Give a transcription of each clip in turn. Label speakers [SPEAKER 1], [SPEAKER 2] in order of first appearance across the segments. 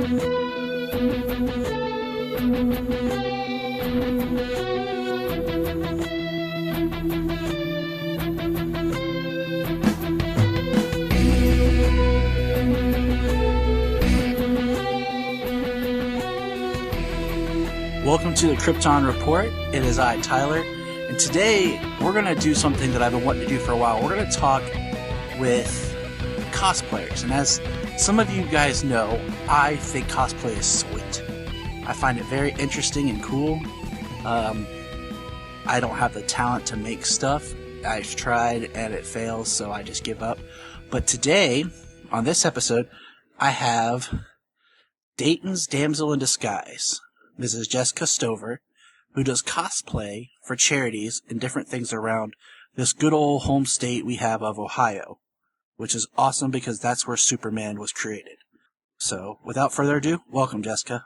[SPEAKER 1] Welcome to the Krypton Report. It is I, Tyler, and today we're going to do something that I've been wanting to do for a while. We're going to talk with cosplayers, and as some of you guys know, I think cosplay is sweet. I find it very interesting and cool. I don't have the talent to make stuff. I've tried and it fails, so I just give up. But today, on this episode, I have Dayton's Damsel in Disguise, Mrs. Jessica Stover, who does cosplay for charities and different things around this good old home state we have of Ohio, which is awesome because that's where Superman was created. So, without further ado, welcome, Jessica.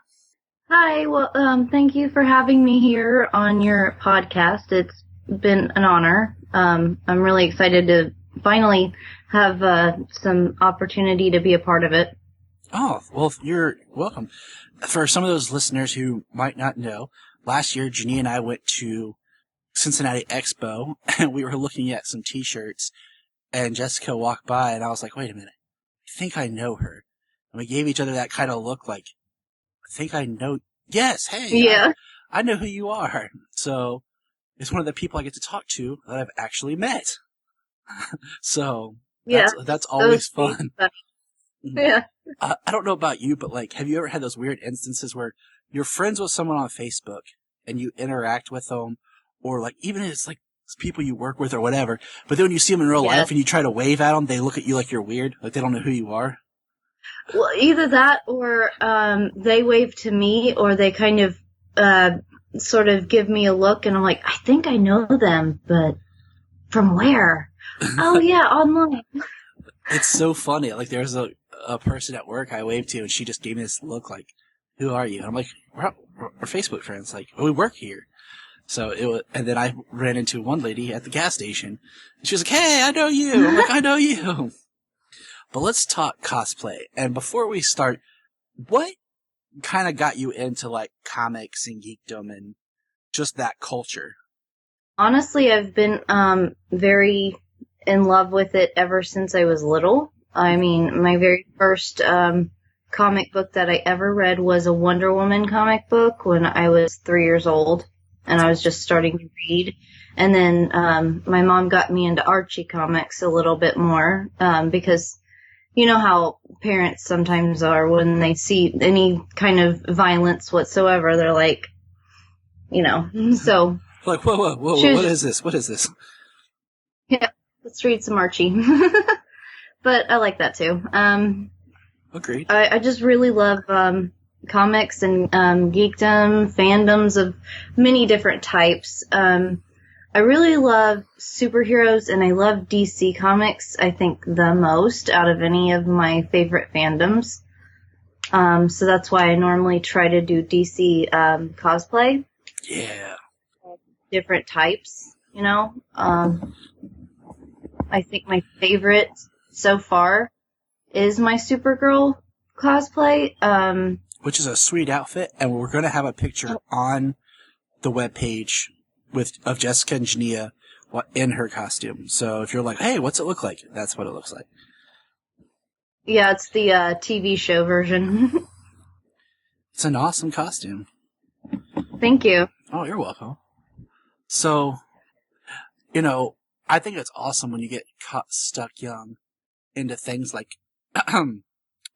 [SPEAKER 2] Hi, well, thank you for having me here on your podcast. It's been an honor. I'm really excited to finally have some opportunity to be a part of it.
[SPEAKER 1] Oh, well, you're welcome. For some of those listeners who might not know, last year, Jeannie and I went to Cincinnati Expo, and we were looking at some t-shirts, and Jessica walked by, and I was like, wait a minute, I think I know her. And we gave each other that kind of look like, I think I know, yes, hey,
[SPEAKER 2] yeah.
[SPEAKER 1] I know who you are. So, it's one of the people I get to talk to that I've actually met. So, that's always fun.
[SPEAKER 2] Yeah.
[SPEAKER 1] I don't know about you, but like, have you ever had those weird instances where you're friends with someone on Facebook and you interact with them, or like even if it's like people you work with or whatever, but then when you see them in real life and you try to wave at them, they look at you like you're weird, like they don't know who you are?
[SPEAKER 2] Well, either that or they wave to me, or they kind of sort of give me a look, and I'm like, I think I know them, but from where? Oh, yeah, online.
[SPEAKER 1] It's so funny. Like, there's a person at work I waved to, and she just gave me this look like, who are you? And I'm like, we're Facebook friends. Like, we work here. So and then I ran into one lady at the gas station. And she was like, hey, I know you. I'm like, I know you. But let's talk cosplay. And before we start, what kind of got you into, like, comics and geekdom and just that culture?
[SPEAKER 2] Honestly, I've been very in love with it ever since I was little. I mean, my very first comic book that I ever read was a Wonder Woman comic book when I was 3 years old, and I was just starting to read. And then my mom got me into Archie comics a little bit more because you know how parents sometimes are when they see any kind of violence whatsoever. They're like, you know, so.
[SPEAKER 1] Like, whoa, what is this? What is this?
[SPEAKER 2] Yeah, let's read some Archie. But I like that too.
[SPEAKER 1] Agreed.
[SPEAKER 2] I just really love comics and geekdom, fandoms of many different types. I really love superheroes, and I love DC Comics, I think, the most out of any of my favorite fandoms. So that's why I normally try to do DC cosplay.
[SPEAKER 1] Yeah.
[SPEAKER 2] Different types, you know. I think my favorite so far is my Supergirl cosplay.
[SPEAKER 1] Which is a sweet outfit, and we're going to have a picture on the webpage of Jessica and Jania in her costume. So if you're like, hey, what's it look like? That's what it looks like.
[SPEAKER 2] Yeah, it's the TV show version.
[SPEAKER 1] It's an awesome costume.
[SPEAKER 2] Thank you.
[SPEAKER 1] Oh, you're welcome. So, you know, I think it's awesome when you get stuck young into things like,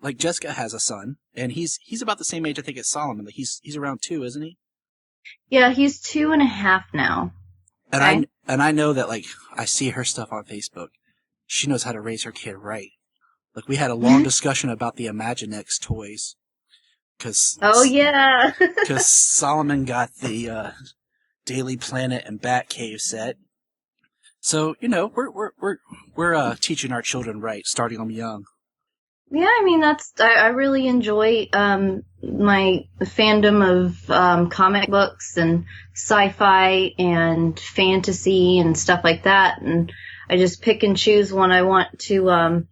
[SPEAKER 1] like Jessica has a son, and he's about the same age, I think, as Solomon. Like he's around 2, isn't he?
[SPEAKER 2] Yeah, he's 2.5 now.
[SPEAKER 1] And I know that, like, I see her stuff on Facebook. She knows how to raise her kid right. Like, we had a long discussion about the Imaginext toys.
[SPEAKER 2] Oh yeah.
[SPEAKER 1] Because Solomon got the Daily Planet and Batcave set. So, you know, we're teaching our children right, starting them young.
[SPEAKER 2] Yeah, I mean, I really enjoy my fandom of comic books and sci-fi and fantasy and stuff like that, and I just pick and choose when I want to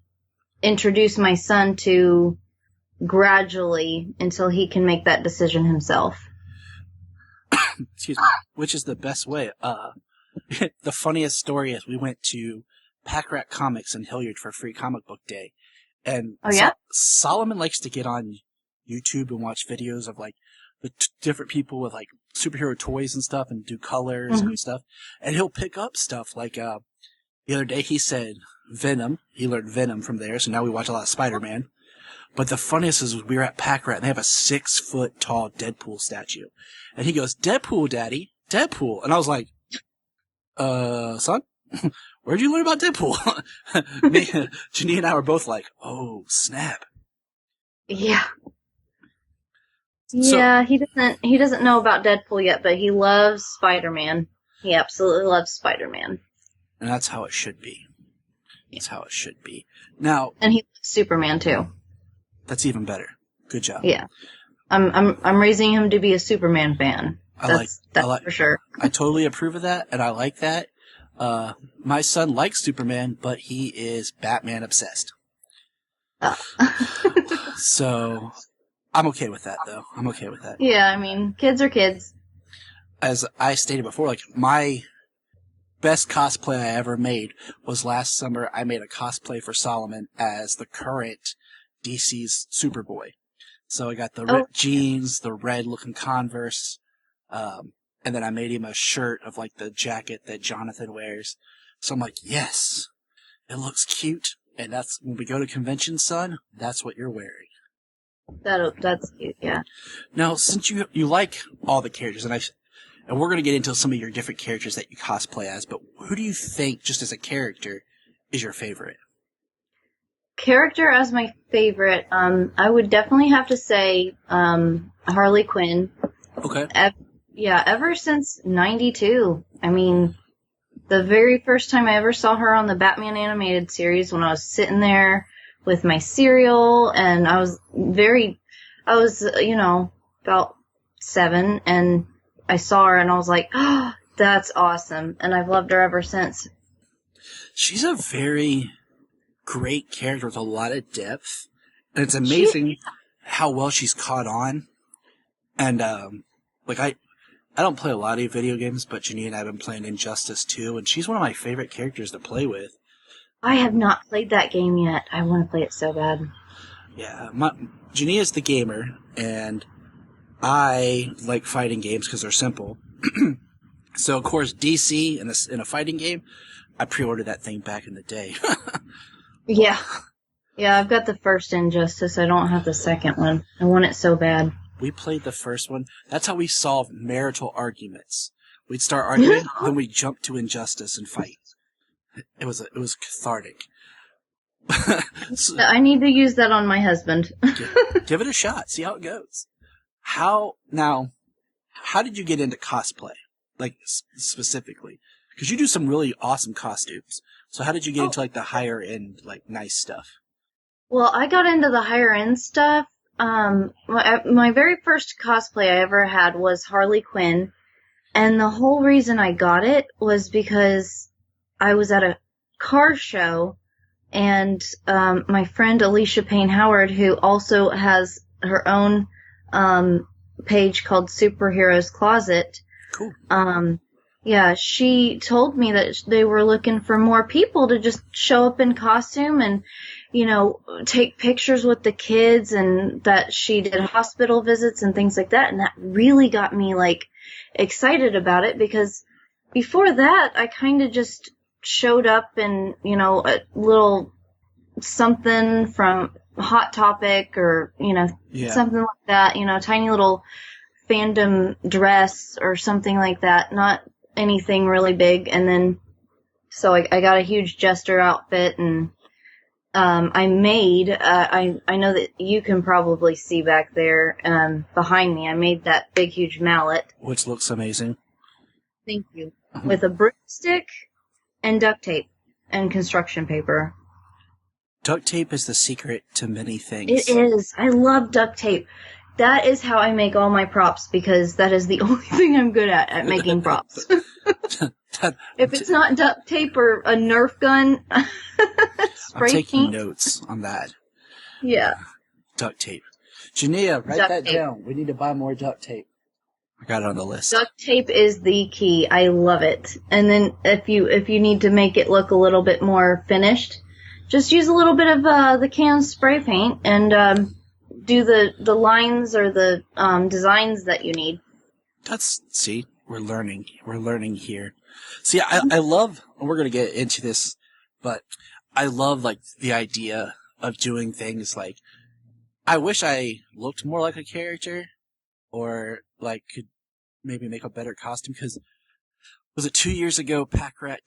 [SPEAKER 2] introduce my son to gradually until he can make that decision himself.
[SPEAKER 1] Excuse me. Which is the best way. The funniest story is we went to Pack Rat Comics in Hilliard for free comic book day. And Solomon likes to get on YouTube and watch videos of like the different people with like superhero toys and stuff and do colors and stuff. And he'll pick up stuff like, the other day he said Venom. He learned Venom from there. So now we watch a lot of Spider-Man. But the funniest is we were at Pack Rat and they have a 6-foot tall Deadpool statue. And he goes, "Deadpool, Daddy, Deadpool." And I was like, son, where'd you learn about Deadpool? Janine and I were both like, oh, snap.
[SPEAKER 2] Yeah. Yeah, he doesn't know about Deadpool yet, but he loves Spider-Man. He absolutely loves Spider-Man.
[SPEAKER 1] And that's how it should be. That's how it should be. Now,
[SPEAKER 2] and he loves Superman too.
[SPEAKER 1] That's even better. Good job.
[SPEAKER 2] Yeah. I'm raising him to be a Superman fan. That's for sure.
[SPEAKER 1] I totally approve of that, and I like that. My son likes Superman, but he is Batman obsessed. So, I'm okay with that, though. I'm okay with that.
[SPEAKER 2] Yeah, I mean, kids are kids.
[SPEAKER 1] As I stated before, like, my best cosplay I ever made was last summer. I made a cosplay for Solomon as the current DC's Superboy. So I got the ripped jeans, the red-looking Converse, and then I made him a shirt of, like, the jacket that Jonathan wears. So I'm like, yes, it looks cute, and that's, when we go to convention, son, that's what you're wearing.
[SPEAKER 2] That's cute, yeah.
[SPEAKER 1] Now, since you like all the characters, and we're going to get into some of your different characters that you cosplay as, but who do you think, just as a character, is your favorite?
[SPEAKER 2] Character as my favorite, I would definitely have to say Harley Quinn.
[SPEAKER 1] Okay.
[SPEAKER 2] Ever since '92. I mean, the very first time I ever saw her on the Batman animated series, when I was sitting there with my cereal, and I was about 7, and I saw her, and I was like, oh, that's awesome, and I've loved her ever since. She's
[SPEAKER 1] a very great character with a lot of depth, and it's amazing how well she's caught on. And I don't play a lot of video games, but Janine and I have been playing Injustice 2, and she's one of my favorite characters to play with.
[SPEAKER 2] I have not played that game yet. I want to play it so bad.
[SPEAKER 1] Yeah, Janine is the gamer, and I like fighting games because they're simple. So, of course, DC in a fighting game, I pre-ordered that thing back in the day.
[SPEAKER 2] Yeah. Yeah, I've got the first Injustice. I don't have the second one. I want it so bad.
[SPEAKER 1] We played the first one. That's how we solved marital arguments. We'd start arguing, then we'd jump to Injustice and fight. It was cathartic.
[SPEAKER 2] So, I need to use that on my husband.
[SPEAKER 1] Give it a shot. See how it goes. How did you get into cosplay? Like, specifically? Because you do some really awesome costumes. So how did you get into, like, the higher-end, like, nice stuff?
[SPEAKER 2] Well, I got into the higher-end stuff. My very first cosplay I ever had was Harley Quinn. And the whole reason I got it was because I was at a car show, and my friend Alicia Payne Howard, who also has her own page called Superheroes Closet.
[SPEAKER 1] Cool.
[SPEAKER 2] Yeah, she told me that they were looking for more people to just show up in costume and, take pictures with the kids, and that she did hospital visits and things like that. And that really got me, like, excited about it, because before that, I kind of just showed up in, a little something from Hot Topic or, something like that, tiny little fandom dress or something like that. Not anything really big. And then, so I got a huge jester outfit, and I made, I know that you can probably see back there behind me, I made that big, huge mallet.
[SPEAKER 1] Which looks amazing.
[SPEAKER 2] Thank you. With a broomstick and duct tape and construction paper.
[SPEAKER 1] Duct tape is the secret to many things.
[SPEAKER 2] It is. I love duct tape. That is how I make all my props, because that is the only thing I'm good at making props. If it's not duct tape or a Nerf gun, spray
[SPEAKER 1] I'm taking
[SPEAKER 2] paint.
[SPEAKER 1] Notes on that.
[SPEAKER 2] Yeah.
[SPEAKER 1] Duct tape. Jania, write
[SPEAKER 2] Duct
[SPEAKER 1] that
[SPEAKER 2] tape.
[SPEAKER 1] down. We need to buy more duct tape. I got it on the list.
[SPEAKER 2] Duct tape is the key. I love it. And then if you need to make it look a little bit more finished, just use a little bit of the can spray paint and do the lines or the designs that you need.
[SPEAKER 1] See, we're learning. We're learning here. See, I love, and we're going to get into this, but I love, like, the idea of doing things like, I wish I looked more like a character, or, like, could maybe make a better costume, because, was it 2 years ago, Pack Rat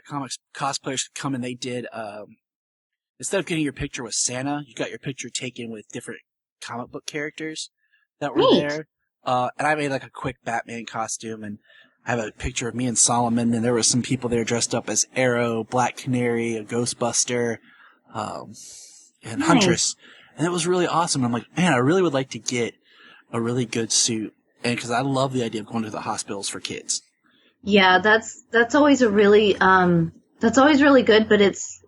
[SPEAKER 1] Comics cosplayers come and they did, instead of getting your picture with Santa, you got your picture taken with different comic book characters that were
[SPEAKER 2] Neat.
[SPEAKER 1] there. And I made like a quick Batman costume, and I have a picture of me and Solomon, and there were some people there dressed up as Arrow, Black Canary, a Ghostbuster, and
[SPEAKER 2] Nice.
[SPEAKER 1] Huntress. And it was really awesome. I'm like, man, I really would like to get a really good suit. And because I love the idea of going to the hospitals for kids.
[SPEAKER 2] Yeah, that's always really good, but it's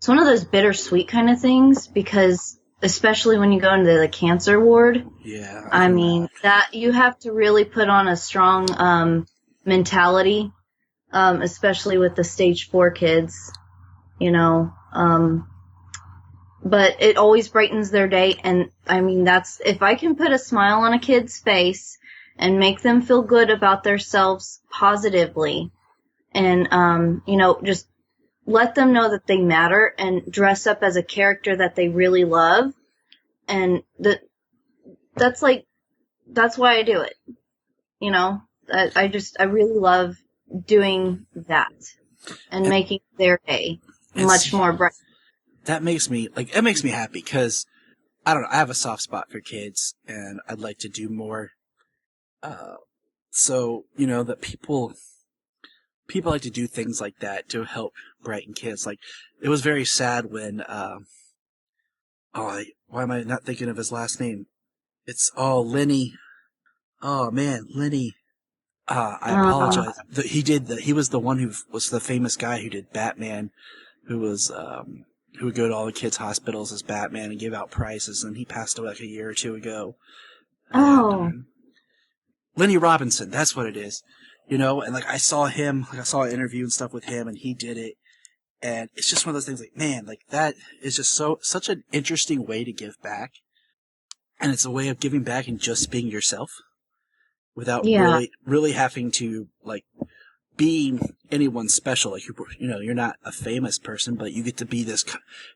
[SPEAKER 2] one of those bittersweet kind of things, because especially when you go into the cancer ward,
[SPEAKER 1] Yeah.
[SPEAKER 2] I mean, that you have to really put on a strong mentality, especially with the stage 4 kids, you know. But it always brightens their day, and I mean, if I can put a smile on a kid's face and make them feel good about themselves positively, and you know, just let them know that they matter and dress up as a character that they really love, and that's why I do it. You know, I really love doing that and making their day much more bright.
[SPEAKER 1] That makes me happy, because I don't know, I have a soft spot for kids, and I'd like to do more. So, you know, that people like to do things like that to help brighten kids. Like, it was very sad when, why am I not thinking of his last name? It's, Lenny. Oh man, Lenny. I apologize. He was the one who was the famous guy who did Batman, who was, who would go to all the kids' hospitals as Batman and give out prizes, and he passed away like a year or two ago.
[SPEAKER 2] Oh.
[SPEAKER 1] Lenny Robinson, that's what it is. You know, and like I saw an interview and stuff with him, and he did it, and it's just one of those things like, man, like that is just such an interesting way to give back, and it's a way of giving back and just being yourself, without really having to like be anyone special. Like you know, you're not a famous person, but you get to be this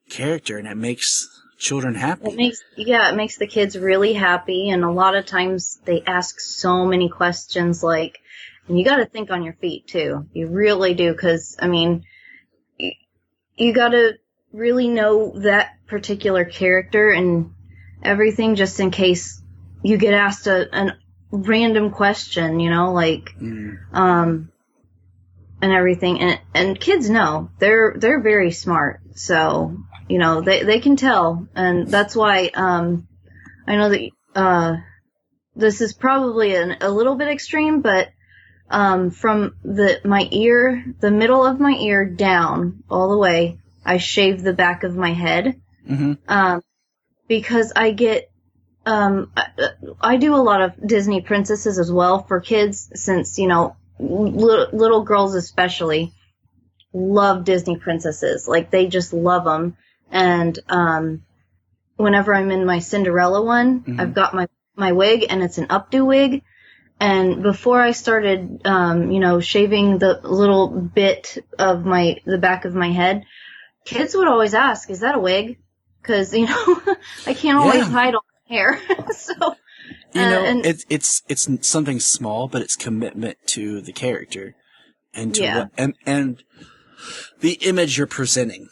[SPEAKER 1] character, and it makes children happy. It makes the kids really happy, and a lot of times they ask so many questions, like, and you got to think on your feet too. You really do, because I mean, you got to really know that particular character and everything, just in case you get asked a random question, you know, like, and everything. And kids know they're very smart, so you know they can tell, and that's why I know that this is probably a little bit extreme, but from the middle of my ear down all the way, I shave the back of my head, because I get I do a lot of Disney princesses as well for kids, since, you know, little girls especially love Disney princesses. Like, they just love them. And whenever I'm in my Cinderella one, I've got my wig, and it's an updo wig. And before I started, you know, shaving the little bit of the back of my head, kids would always ask, "Is that a wig?" Because, you know, I can't always hide all my hair. So, you know, it's something small, but it's commitment to the character and to and the image you're presenting.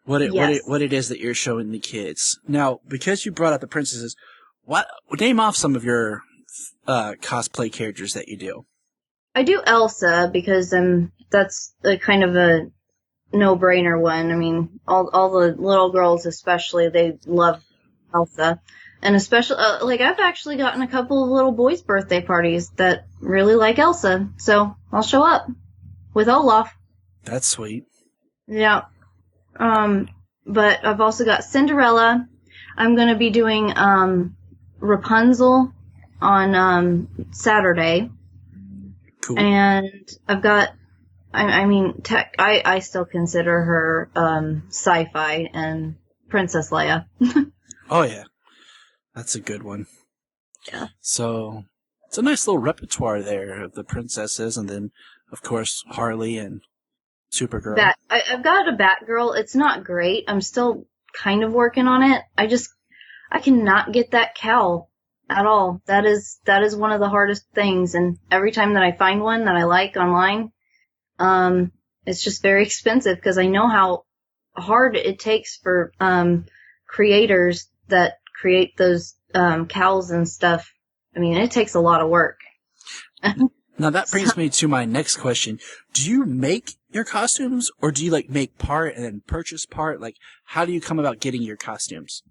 [SPEAKER 1] What it is that you're showing the kids. Now, because you brought up the princesses, name off some of your cosplay characters that you do.
[SPEAKER 2] I do Elsa because that's a kind of a no-brainer one. I mean, all the little girls especially, they love Elsa. And especially, like, I've actually gotten a couple of little boys' birthday parties that really like Elsa, so I'll show up with Olaf.
[SPEAKER 1] That's sweet.
[SPEAKER 2] Yeah. But I've also got Cinderella. I'm going to be doing Rapunzel on Saturday.
[SPEAKER 1] Cool.
[SPEAKER 2] And I've got, I still consider her sci-fi and Princess Leia.
[SPEAKER 1] Oh, yeah. That's a good one.
[SPEAKER 2] Yeah.
[SPEAKER 1] So, it's a nice little repertoire there of the princesses, and then, of course, Harley and Supergirl.
[SPEAKER 2] I've got a Batgirl. It's not great. I'm still kind of working on it. I cannot get that cowl at all. That is one of the hardest things, and every time that I find one that I like online, it's just very expensive because I know how hard it takes for creators that create those cowls and stuff. I mean, it takes a lot of work.
[SPEAKER 1] Now that brings me to my next question. Do you make your costumes, or do you make part and then purchase part? How do you come about getting your costumes?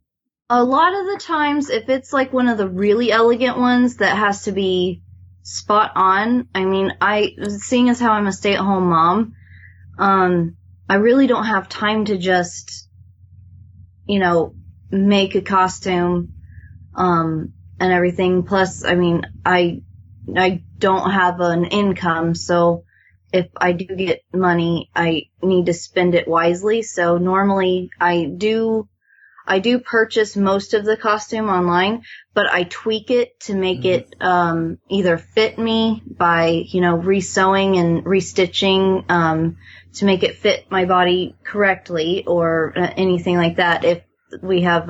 [SPEAKER 2] A lot of the times, if it's one of the really elegant ones that has to be spot on, I mean, seeing as how I'm a stay-at-home mom, I really don't have time to just, make a costume, and everything. Plus, I mean, I don't have an income, so if I do get money, I need to spend it wisely. So normally I do purchase most of the costume online, but I tweak it to make it either fit me by, resewing and restitching to make it fit my body correctly, or anything like that if we have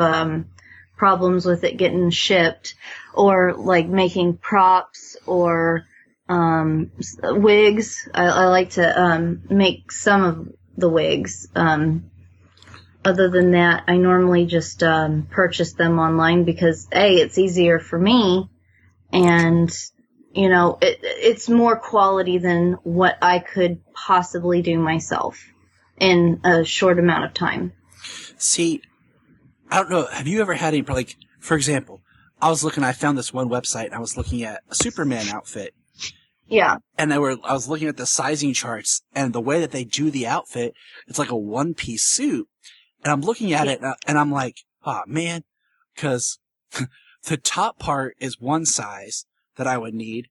[SPEAKER 2] problems with it getting shipped, or making props or wigs. I like to make some of the wigs. Other than that, I normally just purchase them online because it's easier for me, and it's more quality than what I could possibly do myself in a short amount of time.
[SPEAKER 1] See, I don't know. Have you ever had any, for example, I found this one website and I was looking at a Superman outfit.
[SPEAKER 2] Yeah.
[SPEAKER 1] And I was looking at the sizing charts, and the way that they do the outfit, it's like a one-piece suit. And I'm looking at it, and I'm like, oh, man, because the top part is one size that I would need,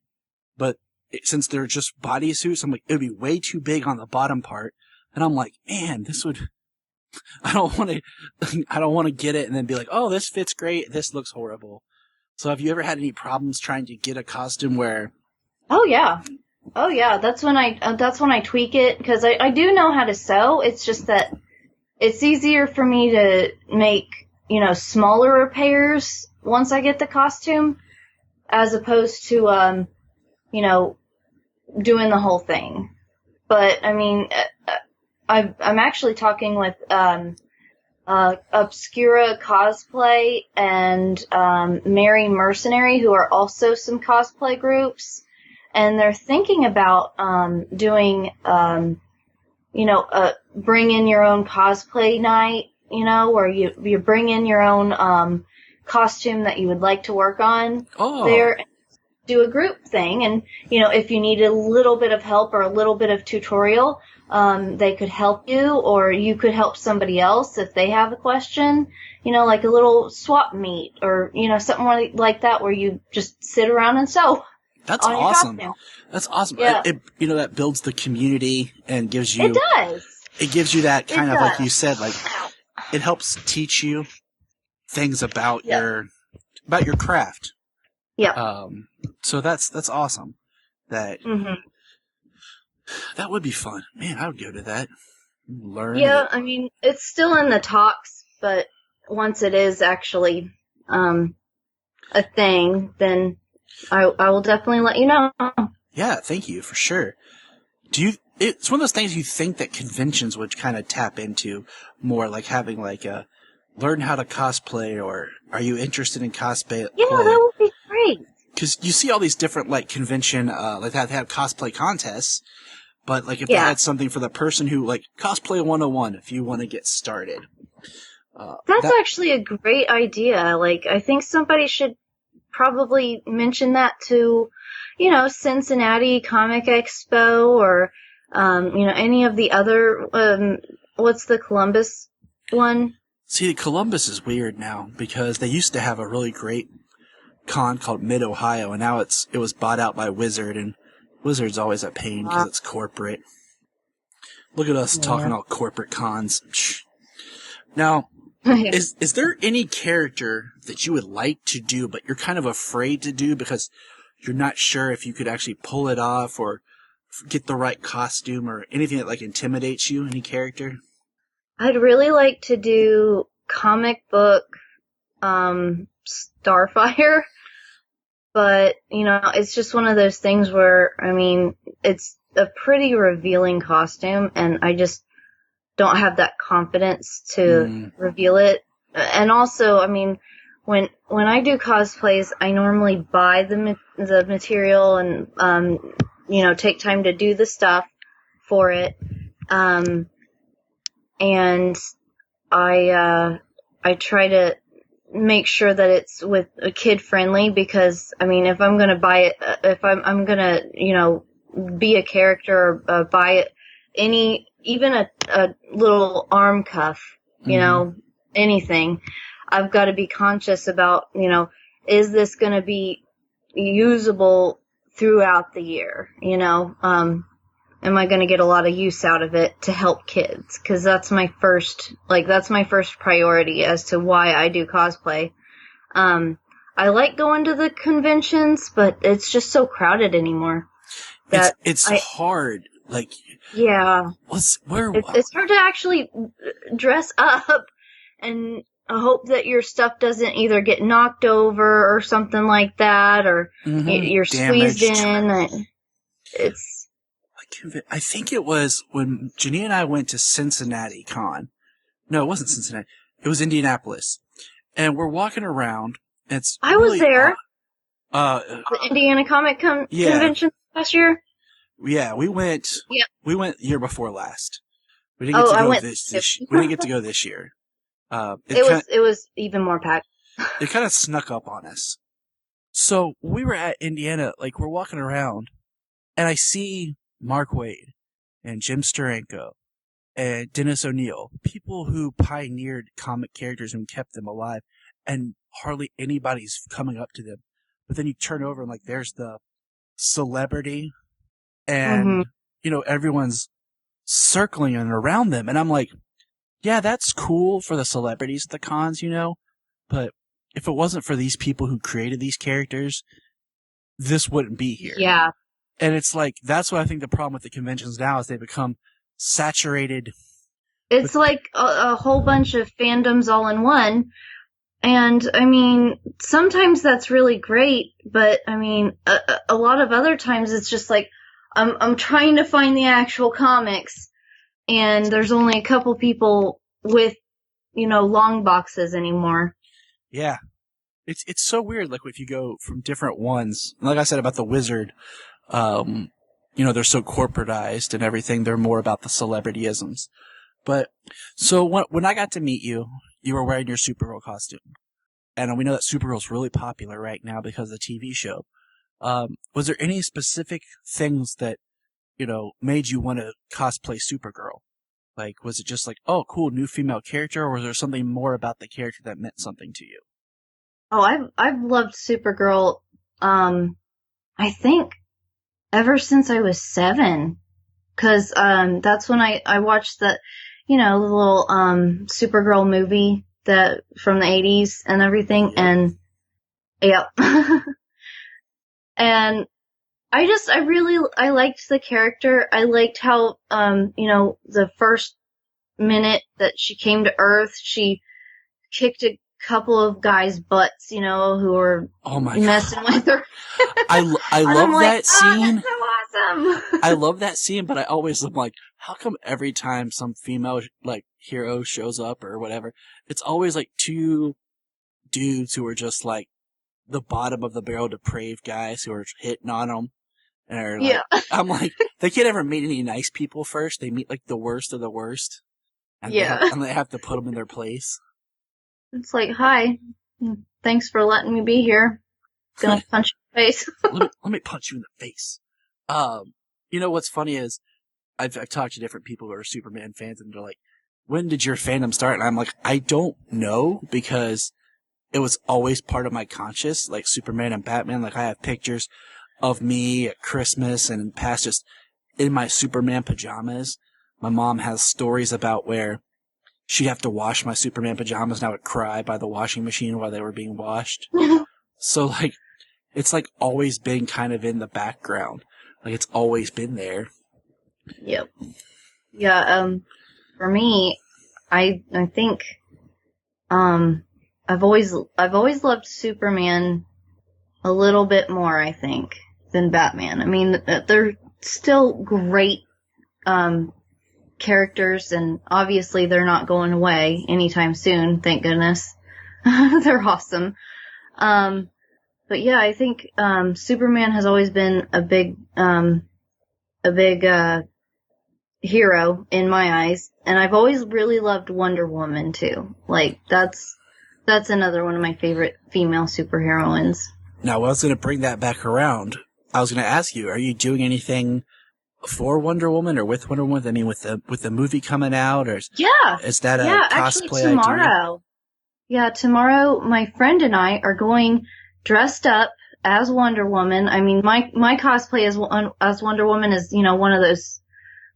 [SPEAKER 1] but since they're just bodysuits, I'm like, it would be way too big on the bottom part. And I'm like, man, I don't want to get it and then be like, oh, this fits great, this looks horrible. So have you ever had any problems trying to get a costume where...
[SPEAKER 2] Oh, yeah. That's when I tweak it, because I do know how to sew. It's just that it's easier for me to make, smaller repairs once I get the costume, as opposed to, doing the whole thing. But, I mean, I'm actually talking with Obscura Cosplay and Merry Mercenary, who are also some cosplay groups, and they're thinking about doing, bring in your own cosplay night, where you bring in your own costume that you would like to work on there, and do a group thing. And, if you need a little bit of help or a little bit of tutorial, they could help you, or you could help somebody else if they have a question, like a little swap meet, or, something like that, where you just sit around and sew.
[SPEAKER 1] That's awesome. That's awesome.
[SPEAKER 2] Yeah.
[SPEAKER 1] That builds the community and gives you...
[SPEAKER 2] It does.
[SPEAKER 1] It gives you that kind of, like you said, it helps teach you things about your craft.
[SPEAKER 2] Yeah.
[SPEAKER 1] So that's awesome. That would be fun. Man, I would go to that. Learn.
[SPEAKER 2] Yeah, I mean, it's still in the talks, but once it is actually a thing, then I will definitely let you know.
[SPEAKER 1] Yeah, thank you, for sure. It's one of those things you think that conventions would kind of tap into more, like having learn how to cosplay, or are you interested in cosplay?
[SPEAKER 2] Yeah, that would be great.
[SPEAKER 1] Because you see all these different convention, they have cosplay contests, but if they had something for the person who cosplay 101, if you want to get started.
[SPEAKER 2] That's actually a great idea. I think somebody should probably mention that to, Cincinnati Comic Expo, or, any of the other, what's the Columbus one?
[SPEAKER 1] See, Columbus is weird now because they used to have a really great con called Mid Ohio, and now it was bought out by Wizard, and Wizard's always a pain because it's corporate. Look at us talking all corporate cons. Now, is there any character that you would like to do, but you're kind of afraid to do because you're not sure if you could actually pull it off or get the right costume or anything that like intimidates you? Any character?
[SPEAKER 2] I'd really like to do comic book Starfire, but it's just one of those things where it's a pretty revealing costume, and I just don't have that confidence to reveal it. And also, when I do cosplays, I normally buy the material and take time to do the stuff for it. And I try to make sure that it's with a kid friendly, because if I'm gonna buy it, if I'm gonna be a character or buy it, even a little arm cuff, anything, I've got to be conscious about is this gonna be usable throughout the year? Am I going to get a lot of use out of it to help kids? Because that's my first priority as to why I do cosplay. I like going to the conventions, but it's just so crowded anymore.
[SPEAKER 1] It's hard.
[SPEAKER 2] Yeah. It's hard to actually dress up and hope that your stuff doesn't either get knocked over or something like that, or you're squeezed in.
[SPEAKER 1] I think it was when Janine and I went to Cincinnati Con. No, it wasn't Cincinnati. It was Indianapolis. And we're walking around.
[SPEAKER 2] I was there. The Indiana Comic Convention last year?
[SPEAKER 1] Yeah, we went.
[SPEAKER 2] Yeah.
[SPEAKER 1] We went the year before last. We didn't get to go we didn't get to go this year.
[SPEAKER 2] It was even more packed.
[SPEAKER 1] It kind of snuck up on us. So we were at Indiana, we're walking around, and I see Mark Waid and Jim Steranko and Dennis O'Neil, people who pioneered comic characters and kept them alive, and hardly anybody's coming up to them. But then you turn over and there's the celebrity, and everyone's circling and around them, and I'm like, yeah, that's cool for the celebrities at the cons, but if it wasn't for these people who created these characters, this wouldn't be here.
[SPEAKER 2] Yeah.
[SPEAKER 1] And it's that's what I think the problem with the conventions now is they become saturated.
[SPEAKER 2] It's a whole bunch of fandoms all in one. And, sometimes that's really great, but, a lot of other times it's just I'm trying to find the actual comics, and there's only a couple people with, long boxes anymore.
[SPEAKER 1] Yeah. It's so weird, if you go from different ones. Like I said about the Wizard, they're so corporatized and everything. They're more about the celebrityisms. But, so when I got to meet you, you were wearing your Supergirl costume. And we know that Supergirl's really popular right now because of the TV show. Was there any specific things that, made you want to cosplay Supergirl? Was it just oh, cool, new female character, or was there something more about the character that meant something to you?
[SPEAKER 2] Oh, I've loved Supergirl, I think ever since I was 7. 'Cause, that's when I watched the little, Supergirl movie from the 80s and everything. And, yeah. And I liked the character. I liked how, the first minute that she came to Earth, she kicked a couple of guys' butts, who were messing with her.
[SPEAKER 1] I love that scene.
[SPEAKER 2] That's so awesome.
[SPEAKER 1] I love that scene, but I always am how come every time some female, hero shows up or whatever, it's always, two dudes who are just, the bottom of the barrel depraved guys who are hitting on them. And are I'm they can't ever meet any nice people first. They meet, the worst of the worst. And they have to put them in their place.
[SPEAKER 2] It's hi, thanks for letting me be here. Gonna punch you in the face.
[SPEAKER 1] let me punch you in the face. What's funny is I've talked to different people who are Superman fans, and they're when did your fandom start? And I'm like, I don't know, because it was always part of my conscious, like Superman and Batman. Like, I have pictures of me at Christmas and in past just in my Superman pajamas. My mom has stories about where she'd have to wash my Superman pajamas and I would cry by the washing machine while they were being washed. So, like, it's, like, always been kind of in the background. Like, it's always been there.
[SPEAKER 2] Yep. Yeah, for me, I think, I've always loved Superman a little bit more, I think, than Batman. I mean, they're still great, characters, and obviously they're not going away anytime soon, thank goodness. They're awesome. But yeah, I think, Superman has always been a big hero in my eyes, and I've always really loved Wonder Woman too. Like, that's another one of my favorite female superheroines.
[SPEAKER 1] Now, I was going to bring that back around. I was going to ask you, are you doing anything for Wonder Woman or with Wonder Woman? I mean, with the movie coming out, or is that a cosplay
[SPEAKER 2] actually tomorrow.
[SPEAKER 1] idea?
[SPEAKER 2] Yeah, tomorrow my friend and I are going dressed up as Wonder Woman. I mean, my cosplay as Wonder Woman is, you know, one of those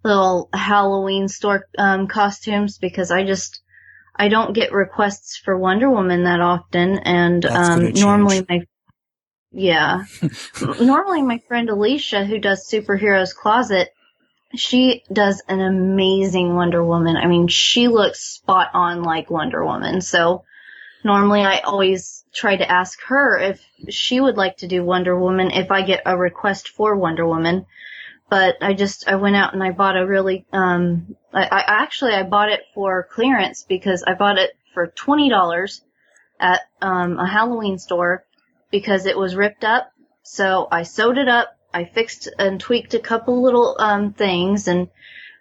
[SPEAKER 2] little Halloween store costumes, because I don't get requests for Wonder Woman that often, and normally normally my friend Alicia, who does Superheroes Closet, she does an amazing Wonder Woman. I mean, she looks spot on like Wonder Woman. So normally I always try to ask her if she would like to do Wonder Woman if I get a request for Wonder Woman. But I went out and I bought a really, I bought it for clearance, because I bought it for $20 at, a Halloween store, because it was ripped up. So I sewed it up, I fixed and tweaked a couple little, things, and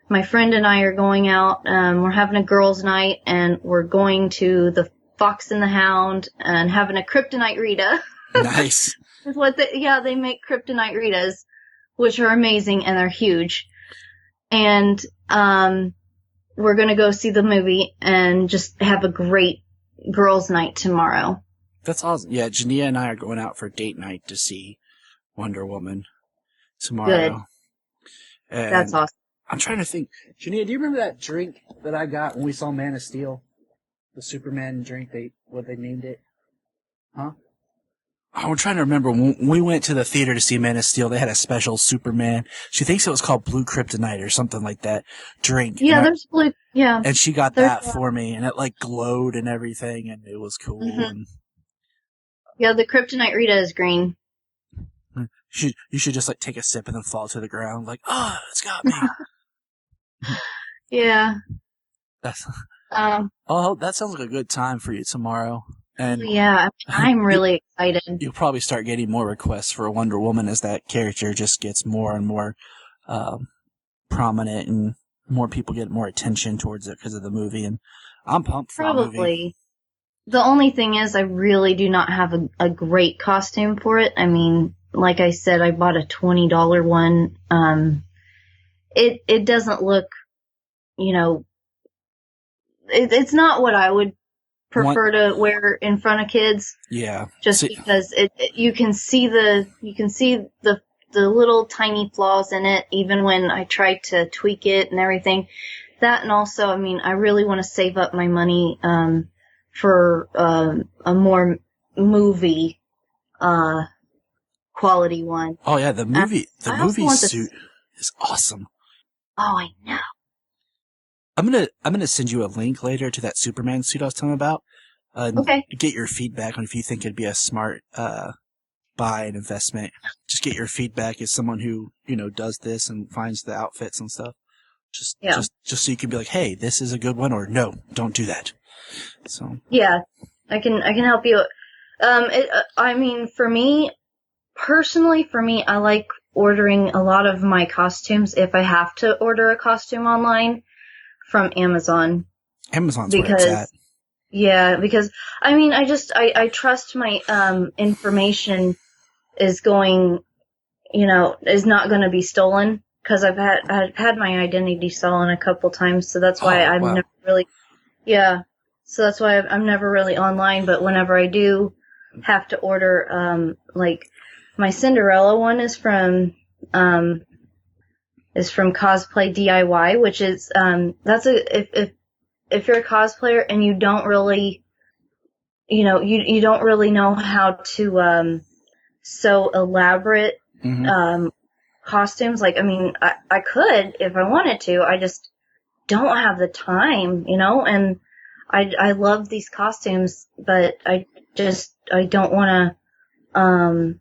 [SPEAKER 2] my friend and I are going out, we're having a girls' night, and we're going to the Fox and the Hound and having a Kryptonite Rita.
[SPEAKER 1] Nice.
[SPEAKER 2] Is what they make Kryptonite Ritas, which are amazing, and they're huge. And, we're gonna go see the movie and just have a great girls' night tomorrow.
[SPEAKER 1] That's awesome. Yeah, Jania and I are going out for date night to see Wonder Woman tomorrow. Good. And
[SPEAKER 2] that's awesome.
[SPEAKER 1] I'm trying to think. Jania, do you remember that drink that I got when we saw Man of Steel? The Superman drink, what they named it? Huh? I'm trying to remember. When we went to the theater to see Man of Steel, they had a special Superman. She thinks it was called Blue Kryptonite or something like that drink.
[SPEAKER 2] Yeah, there's blue. Yeah.
[SPEAKER 1] And she got that for me, and it like glowed and everything, and it was cool.
[SPEAKER 2] Mm-hmm.
[SPEAKER 1] And
[SPEAKER 2] yeah, the Kryptonite Rita is green.
[SPEAKER 1] You should just like take a sip and then fall to the ground, like, oh, it's got me.
[SPEAKER 2] Yeah.
[SPEAKER 1] That's. Oh, that sounds like a good time for you tomorrow. And
[SPEAKER 2] yeah, I'm really excited.
[SPEAKER 1] You'll probably start getting more requests for Wonder Woman as that character just gets more and more prominent, and more people get more attention towards it because of the movie. And I'm pumped for the movie.
[SPEAKER 2] The only thing is, I really do not have a great costume for it. I mean, like I said, I bought a $20 one. It doesn't look, you know, it's not what I would prefer to wear in front of kids.
[SPEAKER 1] Yeah.
[SPEAKER 2] Just because you can see the little tiny flaws in it, even when I try to tweak it and everything. That, and also, I mean, I really want to save up my money, for, a more movie, quality one.
[SPEAKER 1] Oh yeah, the movie suit is awesome.
[SPEAKER 2] Oh, I know.
[SPEAKER 1] I'm gonna send you a link later to that Superman suit I was telling about.
[SPEAKER 2] Okay.
[SPEAKER 1] Get your feedback on if you think it'd be a smart buy and investment. Just get your feedback as someone who, you know, does this and finds the outfits and stuff. Just so you can be like, hey, this is a good one, or no, don't do that. So
[SPEAKER 2] yeah, I can help you. I mean, for me personally, I like ordering a lot of my costumes, if I have to order a costume online, from Amazon.
[SPEAKER 1] Amazon's where it's at.
[SPEAKER 2] Yeah, because I mean, I trust my information is not going to be stolen. because I've had my identity stolen a couple times, so that's why I'm
[SPEAKER 1] wow.
[SPEAKER 2] never really, so that's why I'm never really online. But whenever I do have to order, like my Cinderella one is from Cosplay DIY, which is that's if you're a cosplayer and you don't really, you don't really know how to sew elaborate costumes. Like, I mean, I could if I wanted to. I just don't have the time, and I love these costumes, but I don't want to,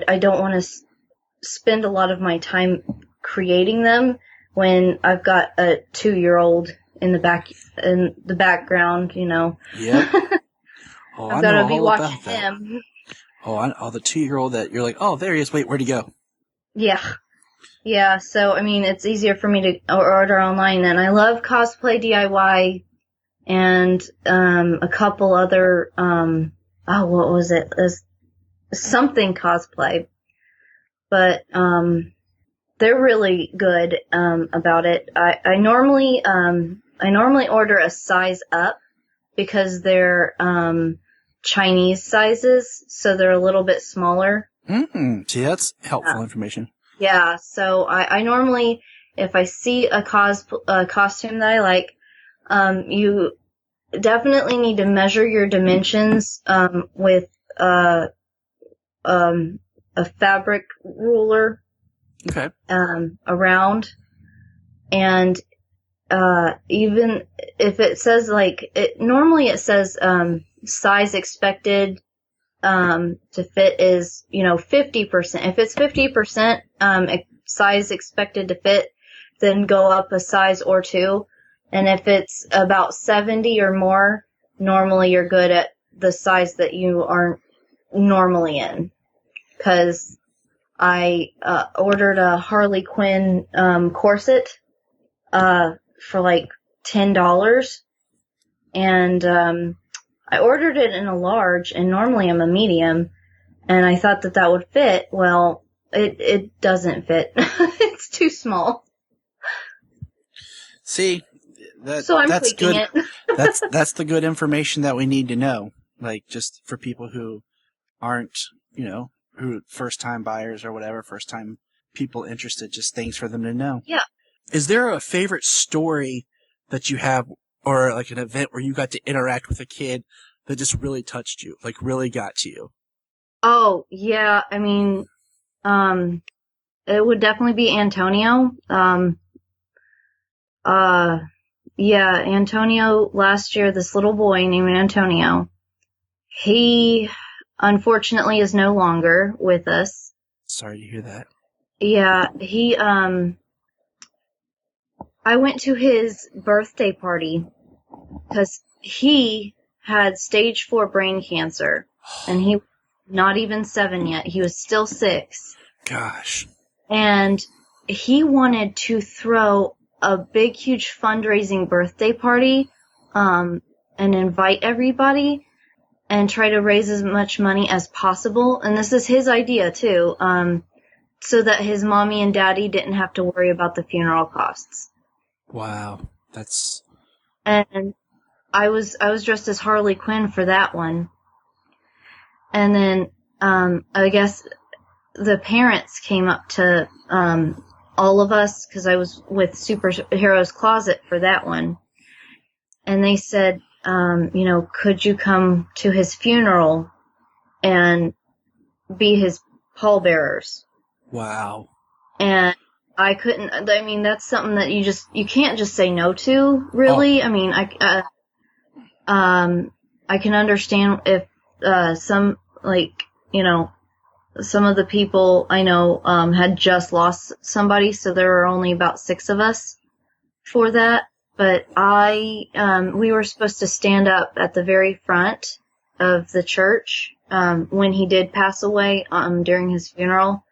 [SPEAKER 2] I don't want to spend a lot of my time creating them when I've got a 2-year-old in the background,
[SPEAKER 1] Yep. Oh,
[SPEAKER 2] I've
[SPEAKER 1] I
[SPEAKER 2] got
[SPEAKER 1] know
[SPEAKER 2] to be
[SPEAKER 1] all about
[SPEAKER 2] watching
[SPEAKER 1] that.
[SPEAKER 2] him.
[SPEAKER 1] Oh, the 2-year-old that you're like, oh, there he is. Wait, where'd he go?
[SPEAKER 2] Yeah. Yeah, so, I mean, it's easier for me to order online, and I love Cosplay DIY and a couple other, what was it? Something Cosplay. But they're really good about it. I normally order a size up because they're Chinese sizes, so they're a little bit smaller.
[SPEAKER 1] See, that's helpful information.
[SPEAKER 2] Yeah, so I normally, if I see a costume that I like, you definitely need to measure your dimensions with a fabric ruler.
[SPEAKER 1] Okay.
[SPEAKER 2] Around, and even if it says normally it says size expected to fit is 50%. If it's 50% size expected to fit, then go up a size or two. And if it's about 70 or more, normally you're good at the size that you are normally in. Because I ordered a Harley Quinn corset for like $10, and I ordered it in a large, and normally I'm a medium, and I thought that would fit. Well, it doesn't fit. It's too small.
[SPEAKER 1] See,
[SPEAKER 2] so I'm
[SPEAKER 1] that's
[SPEAKER 2] tweaking
[SPEAKER 1] good.
[SPEAKER 2] It.
[SPEAKER 1] That's the good information that we need to know. Like, just for people who aren't, who first-time buyers or whatever, first-time people interested, just things for them to know.
[SPEAKER 2] Yeah.
[SPEAKER 1] Is there a favorite story that you have, or like an event where you got to interact with a kid that just really touched you, like really got to you?
[SPEAKER 2] Oh, yeah. I mean, it would definitely be Antonio. Yeah, Antonio last year, this little boy named Antonio, he unfortunately is no longer with us.
[SPEAKER 1] Sorry to hear that.
[SPEAKER 2] Yeah, I went to his birthday party because he had stage 4 brain cancer, and he not even 7 yet. He was still 6.
[SPEAKER 1] Gosh.
[SPEAKER 2] And he wanted to throw a big, huge fundraising birthday party, and invite everybody and try to raise as much money as possible. And this is his idea too, so that his mommy and daddy didn't have to worry about the funeral costs.
[SPEAKER 1] Wow. That's...
[SPEAKER 2] And I was dressed as Harley Quinn for that one. And then, I guess the parents came up to, all of us, because I was with Superheroes Closet for that one. And they said, could you come to his funeral and be his pallbearers?
[SPEAKER 1] Wow.
[SPEAKER 2] And I couldn't, I mean, that's something that you can't just say no to, really. Oh. I mean, I can understand if, some of the people I know, had just lost somebody, so there were only about 6 of us for that. But we were supposed to stand up at the very front of the church, when he did pass away, during his funeral.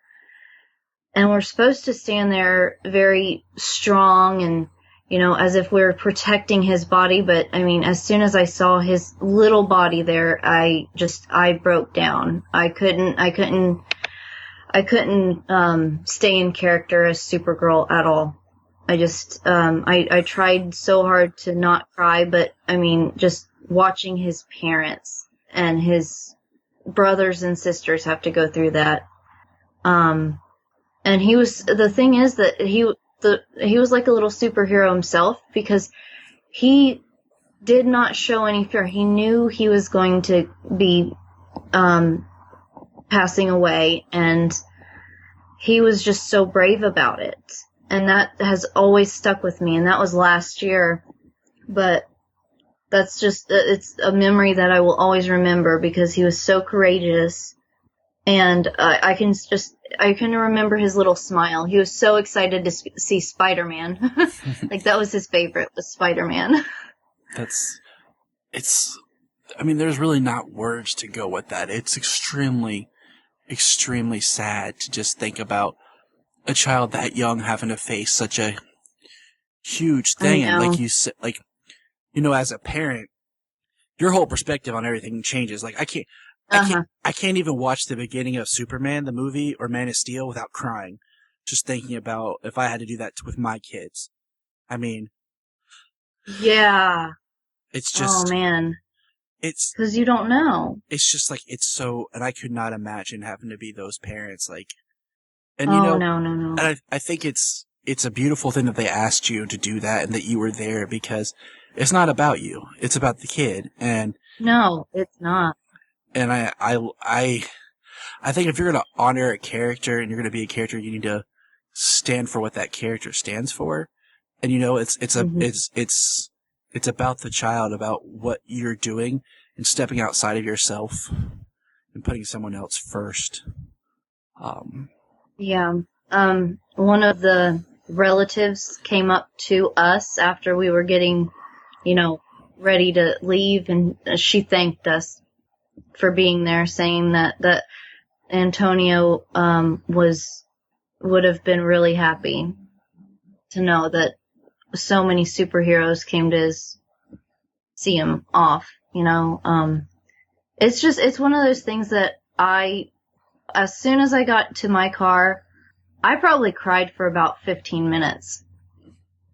[SPEAKER 2] And we're supposed to stand there very strong and, as if we were protecting his body. But I mean, as soon as I saw his little body there, I broke down. I couldn't I couldn't stay in character as Supergirl at all. I just I tried so hard to not cry, but I mean, just watching his parents and his brothers and sisters have to go through that. And the thing is that he was like a little superhero himself, because he did not show any fear. He knew he was going to be passing away, and he was just so brave about it. And that has always stuck with me, and that was last year. But that's just, it's a memory that I will always remember, because he was so courageous. And I can remember his little smile. He was so excited to see Spider-Man. Like, that was his favorite, was Spider-Man.
[SPEAKER 1] I mean, there's really not words to go with that. It's extremely, extremely sad to just think about a child that young having to face such a huge thing. And like you said, like, you know, as a parent, your whole perspective on everything changes. Like, I can't even watch the beginning of Superman, the movie, or Man of Steel without crying. Just thinking about if I had to do that with my kids. I mean,
[SPEAKER 2] yeah.
[SPEAKER 1] It's just,
[SPEAKER 2] oh man.
[SPEAKER 1] It's,
[SPEAKER 2] because you don't know.
[SPEAKER 1] It's just like, it's so, and I could not imagine having to be those parents. Like, and
[SPEAKER 2] no.
[SPEAKER 1] And I think it's a beautiful thing that they asked you to do that and that you were there, because it's not about you. It's about the kid. And
[SPEAKER 2] no, it's not.
[SPEAKER 1] And I think if you're going to honor a character and you're going to be a character, you need to stand for what that character stands for. And you know, it's about the child, about what you're doing and stepping outside of yourself and putting someone else first.
[SPEAKER 2] Yeah. One of the relatives came up to us after we were getting, ready to leave, and she thanked us for being there, saying that Antonio would have been really happy to know that so many superheroes came to see him off. It's one of those things that as soon as I got to my car, I probably cried for about 15 minutes.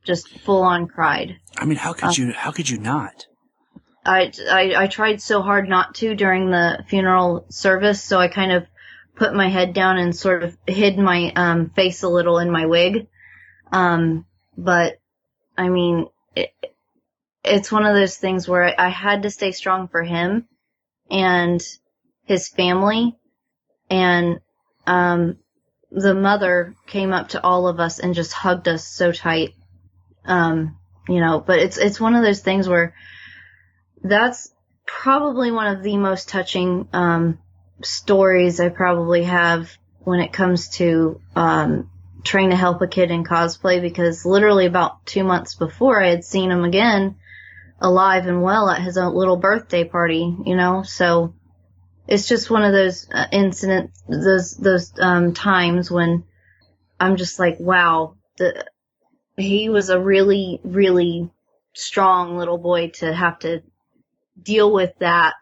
[SPEAKER 2] Just full on cried.
[SPEAKER 1] I mean, how could you not?
[SPEAKER 2] I tried so hard not to during the funeral service, so I kind of put my head down and sort of hid my face a little in my wig. But I mean, it's one of those things where I had to stay strong for him and his family. And the mother came up to all of us and just hugged us so tight. But it's one of those things where that's probably one of the most touching stories I probably have when it comes to trying to help a kid in cosplay, because literally about 2 months before I had seen him again alive and well at his own little birthday party, so it's just one of those incidents, those times when I'm just like, wow, he was a really, really strong little boy to have to deal with that,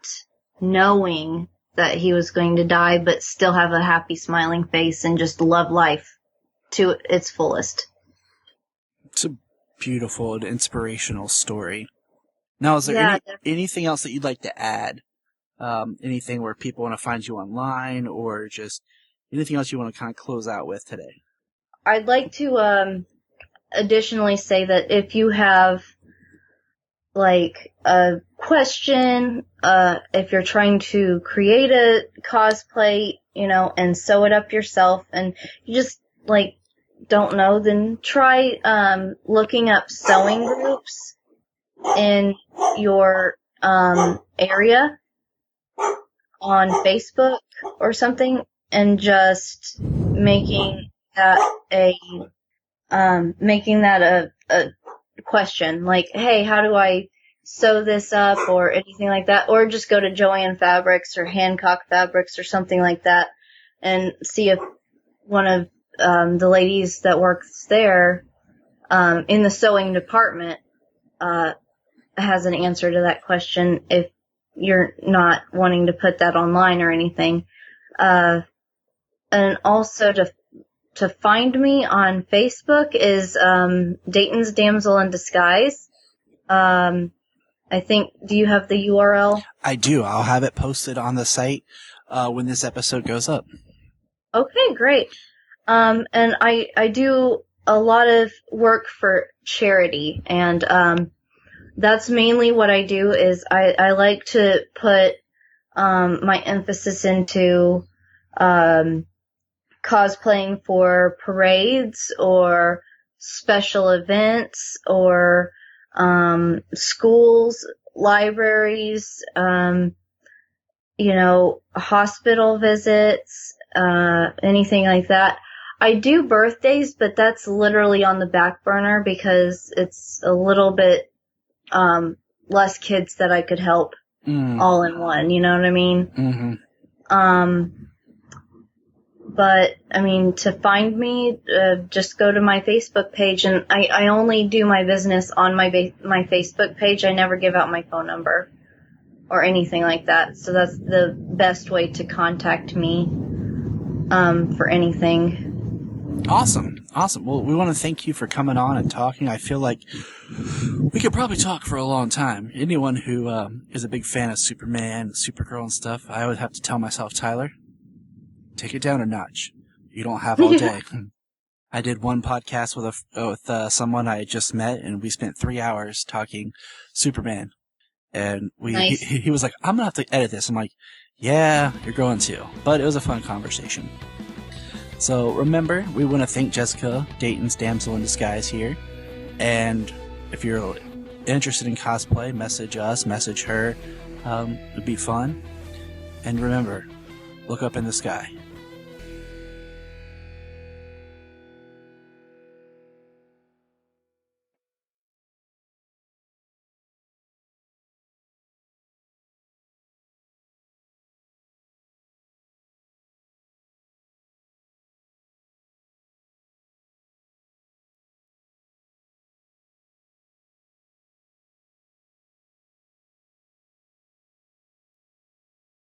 [SPEAKER 2] knowing that he was going to die, but still have a happy, smiling face and just love life to its fullest.
[SPEAKER 1] It's a beautiful and inspirational story. Now, is there anything else that you'd like to add? Anything where people want to find you online, or just anything else you want to kind of close out with today?
[SPEAKER 2] I'd like to additionally say that if you have like a question, if you're trying to create a cosplay, and sew it up yourself, and you just like don't know, then try looking up sewing groups in your area on Facebook or something, and just making that a question, like, hey, how do I sew this up, or anything like that, or just go to Joanne Fabrics or Hancock Fabrics or something like that and see if one of the ladies that works there in the sewing department has an answer to that question, if you're not wanting to put that online or anything. and also to find me on Facebook is Dayton's Damsel in Disguise. I think, do you have the URL?
[SPEAKER 1] I do. I'll have it posted on the site when this episode goes up.
[SPEAKER 2] Okay, great. And I do a lot of work for charity, and that's mainly what I do is I like to put my emphasis into cosplaying for parades or special events or schools, libraries, hospital visits, anything like that. I do birthdays, but that's literally on the back burner because it's a little bit less kids that I could help all in one, you know what I mean? Mm-hmm. But, I mean, to find me, just go to my Facebook page, and I only do my business on my Facebook page. I never give out my phone number or anything like that. So that's the best way to contact me for anything.
[SPEAKER 1] Awesome. Well, we want to thank you for coming on and talking. I feel like we could probably talk for a long time. Anyone who is a big fan of Superman, Supergirl, and stuff, I would have to tell myself, Tyler, take it down a notch. You don't have all day. I did one podcast with someone I had just met, and we spent 3 hours talking Superman. And
[SPEAKER 2] nice.
[SPEAKER 1] he was like, I'm going to have to edit this. I'm like, yeah, you're going to. But it was a fun conversation. So remember, we want to thank Jessica, Dayton's Damsel in Disguise here. And if you're interested in cosplay, message us, message her. It'd be fun. And remember, look up in the sky.